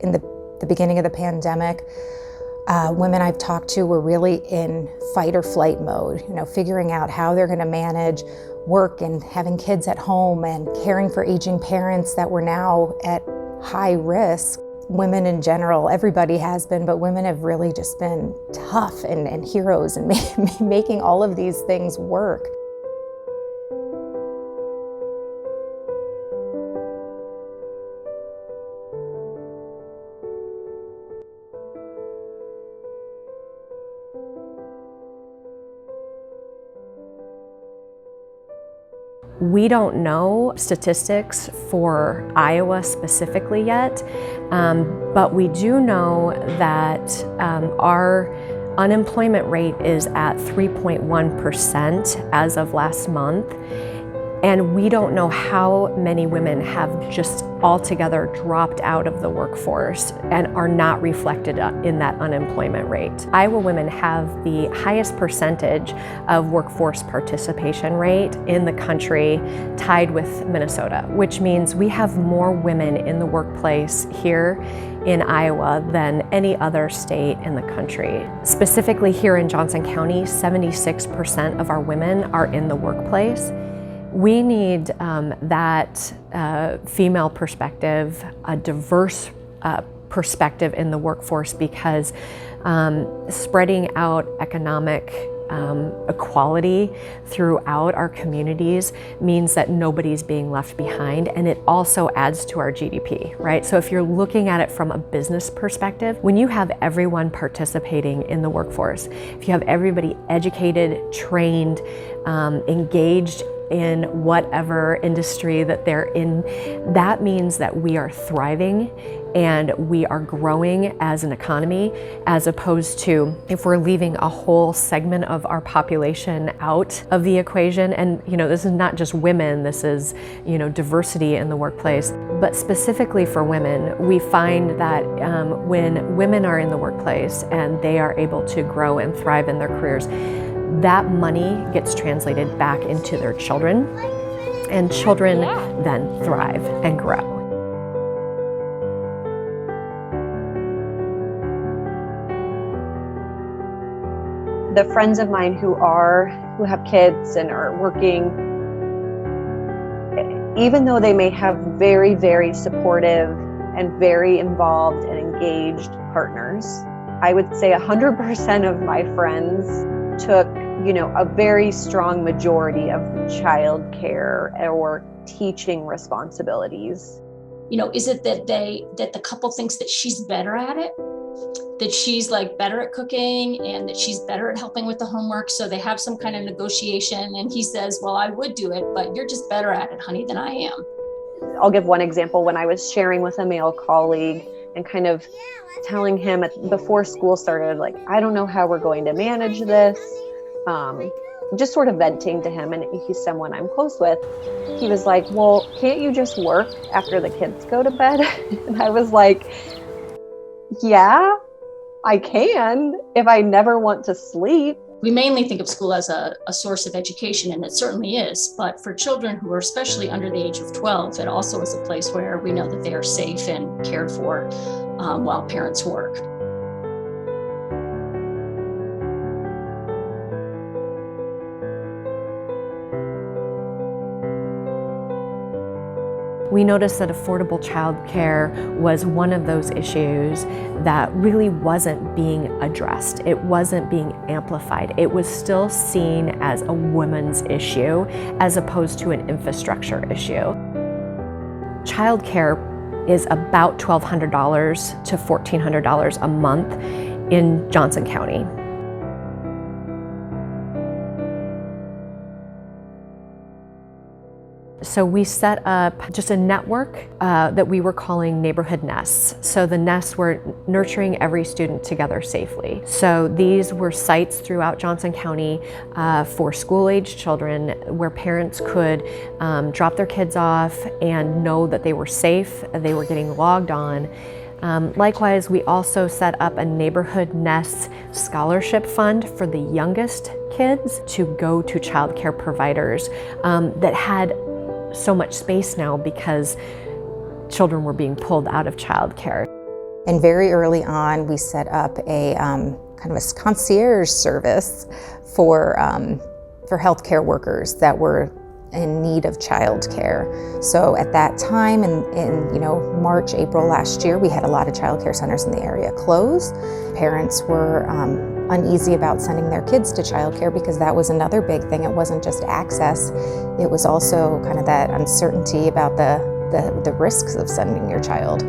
in the beginning of the pandemic, women I've talked to were really in fight or flight mode, figuring out how they're going to manage work and having kids at home and caring for aging parents that were now at high risk. Women in general, everybody has been, but women have really just been tough and heroes and making all of these things work. We don't know statistics for Iowa specifically yet, but we do know that our unemployment rate is at 3.1% as of last month. And we don't know how many women have just altogether dropped out of the workforce and are not reflected in that unemployment rate. Iowa women have the highest percentage of workforce participation rate in the country, tied with Minnesota, which means we have more women in the workplace here in Iowa than any other state in the country. Specifically here in Johnson County, 76% of our women are in the workplace. We need that female perspective, a diverse perspective in the workforce, because spreading out economic equality throughout our communities means that nobody's being left behind, and it also adds to our GDP, right? So if you're looking at it from a business perspective, when you have everyone participating in the workforce, if you have everybody educated, trained, engaged in whatever industry that they're in, that means that we are thriving and we are growing as an economy, as opposed to if we're leaving a whole segment of our population out of the equation. And this is not just women, this is diversity in the workplace. But specifically for women, we find that when women are in the workplace and they are able to grow and thrive in their careers, that money gets translated back into their children, and children then thrive and grow. The friends of mine who have kids and are working, even though they may have very, very supportive and very involved and engaged partners, I would say 100% of my friends took a very strong majority of child care or teaching responsibilities. Is it that the couple thinks that she's better at it, that she's better at cooking and that she's better at helping with the homework, so they have some kind of negotiation, and he says, well, I would do it, but you're just better at it, honey, than I am. I'll give one example. When I was sharing with a male colleague and kind of telling him before school started, I don't know how we're going to manage this, just sort of venting to him, and he's someone I'm close with. He was like, well, can't you just work after the kids go to bed? And I was like, yeah, I can if I never want to sleep. We mainly think of school as a source of education, and it certainly is. But for children who are especially under the age of 12, it also is a place where we know that they are safe and cared for while parents work. We noticed that affordable childcare was one of those issues that really wasn't being addressed. It wasn't being amplified. It was still seen as a woman's issue as opposed to an infrastructure issue. Childcare is about $1,200 to $1,400 a month in Johnson County. So we set up just a network that we were calling neighborhood nests. So the nests were nurturing every student together safely. So these were sites throughout Johnson County for school-age children where parents could drop their kids off and know that they were safe, they were getting logged on. Likewise, we also set up a neighborhood nests scholarship fund for the youngest kids to go to child care providers that had so much space now because children were being pulled out of childcare. And very early on, we set up a kind of a concierge service for healthcare workers that were in need of childcare. So at that time, in March, April last year, we had a lot of childcare centers in the area close. Parents were uneasy about sending their kids to childcare because that was another big thing. It wasn't just access, it was also kind of that uncertainty about the risks of sending your child.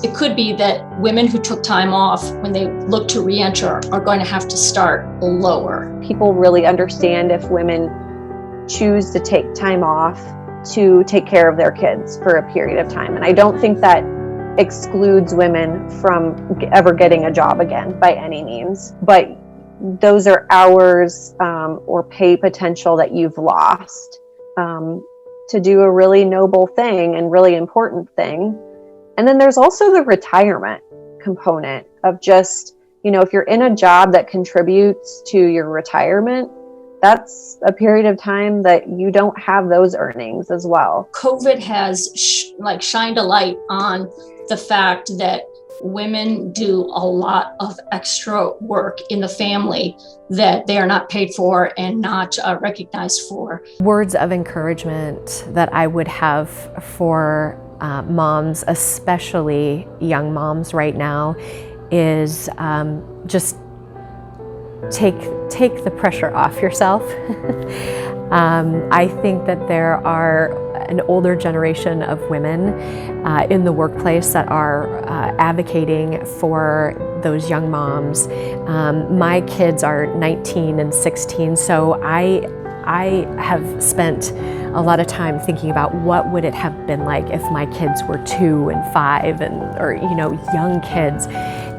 It could be that women who took time off when they look to re-enter are going to have to start lower. People really understand if women choose to take time off to take care of their kids for a period of time. And I don't think that excludes women from ever getting a job again by any means. But those are hours or pay potential that you've lost to do a really noble thing and really important thing. And then there's also the retirement component of just, if you're in a job that contributes to your retirement, that's a period of time that you don't have those earnings as well. COVID has shined a light on the fact that women do a lot of extra work in the family that they are not paid for and not recognized for. Words of encouragement that I would have for moms, especially young moms right now, is just take the pressure off yourself. I think that there are an older generation of women in the workplace that are advocating for those young moms. My kids are 19 and 16, so I have spent a lot of time thinking about what would it have been like if my kids were 2 and 5 or young kids.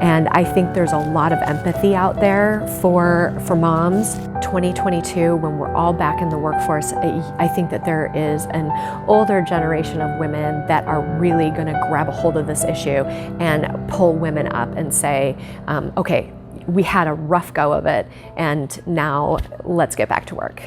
And I think there's a lot of empathy out there for moms. 2022, when we're all back in the workforce, I think that there is an older generation of women that are really going to grab a hold of this issue and pull women up and say, okay, we had a rough go of it, and now let's get back to work.